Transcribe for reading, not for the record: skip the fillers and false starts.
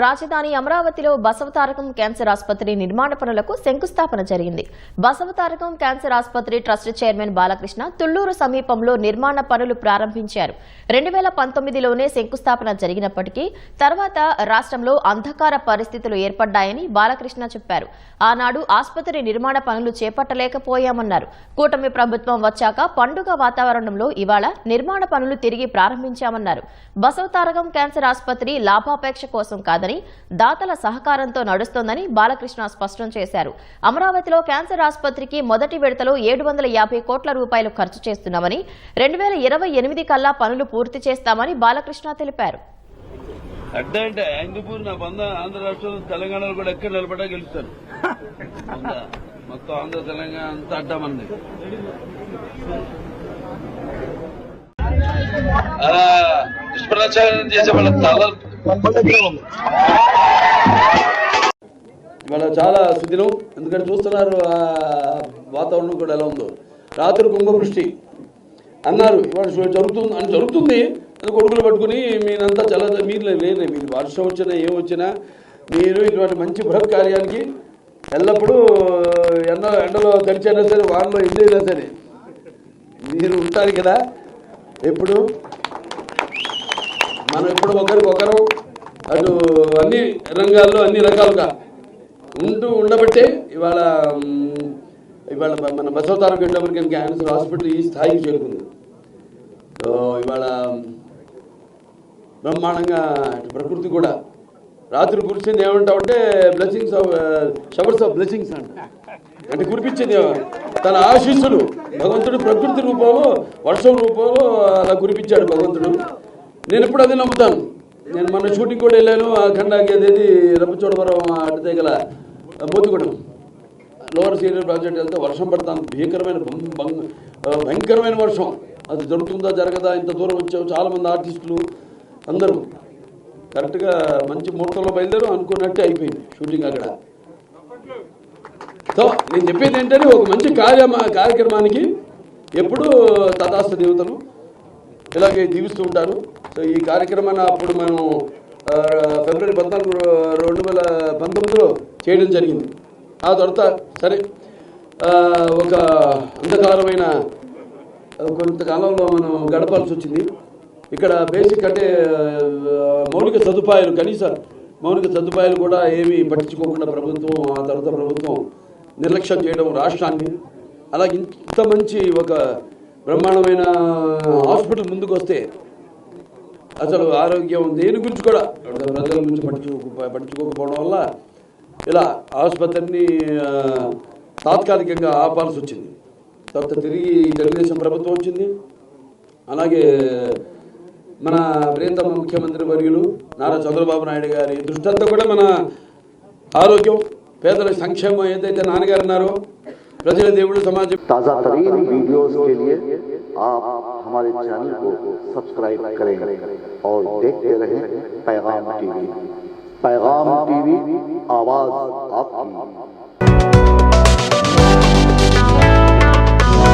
రాజధాని అమరావతిలో బసవతారకం క్యాన్సర్ ఆసుపత్రి నిర్మాణ పనులకు శంకుస్థాపన జరిగింది. బసవతారకం క్యాన్సర్ ఆసుపత్రి ట్రస్ట్ చైర్మన్ బాలకృష్ణ తుళ్లూరు సమీపంలో నిర్మాణ పనులు ప్రారంభించారు. 2019లోనే శంకుస్థాపన జరిగినప్పటికీ తర్వాత రాష్ట్రంలో అంధకార పరిస్థితులు ఏర్పడ్డాయని బాలకృష్ణ చెప్పారు. ఆనాడు ఆసుపత్రి నిర్మాణ పనులు చేపట్టలేకపోయామన్నారు. కూటమి ప్రభుత్వం వచ్చాక పండుగ వాతావరణంలో ఇవాళ నిర్మాణ పనులు తిరిగి ప్రారంభించామన్నారు. బసవతారకం క్యాన్సర్ ఆసుపత్రి లాభాపేక్ష కోసం కాదని దాతల సహకారంతో నడుస్తోందని బాలకృష్ణ స్పష్టం చేశారు. అమరావతిలో క్యాన్సర్ ఆసుపత్రికి మొదటి విడతలో 750 కోట్ల రూపాయలు ఖర్చు చేస్తున్నామని 2028 కల్లా పనులు పూర్తి చేస్తామని బాలకృష్ణ తెలిపారు. అడ్డంటే హిందూపూర్ నా బంద ఆంధ్ర రాష్ట్రం తెలంగాణలో కూడా ఎక్కడ నిలబడ్డా గెలుస్తారు. మొత్తం ఆంధ్ర తెలంగాణ అంతా అడ్డామంది. దుష్ప్రచారం చేసే వాళ్ళ తల ఇవాళ చాలా సుదినం. ఎందుకంటే చూస్తున్నారు ఆ వాతావరణం కూడా ఎలా ఉందో. రాత్రి కుంభవృష్టి అన్నారు, ఇవాళ జరుగుతుంది అది కొడుకులు పట్టుకుని మీరంతా చాలా మీరు లేదు, మీరు వర్షం వచ్చినా ఏం వచ్చినా మీరు ఇటువంటి మంచి బృహత్ కార్యానికి ఎల్లప్పుడూ ఎండలో తడిచైనా సరే వానలో ఎండైనా సరే మీరు ఉంటారు కదా. ఎప్పుడు మనం ఎప్పుడు ఒకరికొకరు అటు అన్ని రంగాల్లో అన్ని రకాలుగా ఉండబట్టే ఇవాళ మన బసవతారకం అమెరికన్ క్యాన్సర్ హాస్పిటల్ ఈ స్థాయికి చేరుకుంది. సో ఇవాళ బ్రహ్మాండంగా ప్రకృతి కూడా రాత్రి కురిసింది ఏమంటామంటే blessings of showers of blessings అంటే కురిపించింది తన ఆశీస్సులు భగవంతుడు ప్రకృతి రూపంలో వర్షం రూపంలో అలా కురిపించాడు భగవంతుడు. నేను ఎప్పుడు అదే నమ్ముతాను. నేను మన షూటింగ్ కూడా వెళ్ళాను. ఆ ఖండాకి అదేది రంపచోడవరం అటు గల మోతిగూడెం లోవర్ సీనియర్ ప్రాజెక్ట్ వెళ్తే వర్షం పడతాను. భయంకరమైన వర్షం. అది జరుగుతుందా జరగదా, ఇంత దూరం వచ్చావు, చాలామంది ఆర్టిస్టులు అందరూ కరెక్ట్గా మంచి ముహూర్తంలో బయలుదేరు అనుకున్నట్టే అయిపోయింది షూటింగ్ అక్కడ. సో నేను చెప్పేది ఏంటంటే ఒక మంచి కార్యక్రమానికి ఎప్పుడు తథాస్తు దేవతలు ఇలాగే దీవిస్తూ ఉంటారు. సో ఈ కార్యక్రమాన్ని అప్పుడు మనం ఫిబ్రవరి 14, 2019లో చేయడం జరిగింది. ఆ తర్వాత సరే ఒక అంధకారమైన కొంతకాలంలో మనం గడపాల్సి వచ్చింది. ఇక్కడ బేసిక్ అంటే మౌలిక సదుపాయాలు, కనీస మౌలిక సదుపాయాలు కూడా ఏమీ పట్టించుకోకుండా ప్రభుత్వం, ఆ తర్వాత ప్రభుత్వం నిర్లక్ష్యం చేయడం రాష్ట్రాన్ని. అలాగే ఇంత మంచి ఒక బ్రహ్మాండమైన హాస్పిటల్ ముందుకు వస్తే అసలు ఆరోగ్యం దేని గురించి కూడా ప్రజల గురించి పట్టించుకోకపోవడం వల్ల ఇలా ఆసుపత్రిని తాత్కాలికంగా ఆపాల్సి వచ్చింది. తర్వాత తిరిగి తెలుగుదేశం ప్రభుత్వం వచ్చింది. అలాగే మన ప్రియతమ ముఖ్యమంత్రి వర్యులు నారా చంద్రబాబు నాయుడు గారి దృష్టి అంతా కూడా మన ఆరోగ్యం, పేదల సంక్షేమం ఏదైతే నాన్నగారు అన్నారో ప్రజల దేవుడు సమాజం. ताज़ा तरीन वीडियोस के लिए आप हमारे चैनल को सब्सक्राइब करें और देखते रहें पैगाम टीवी। पैगाम टीवी, आवाज़ आपकी।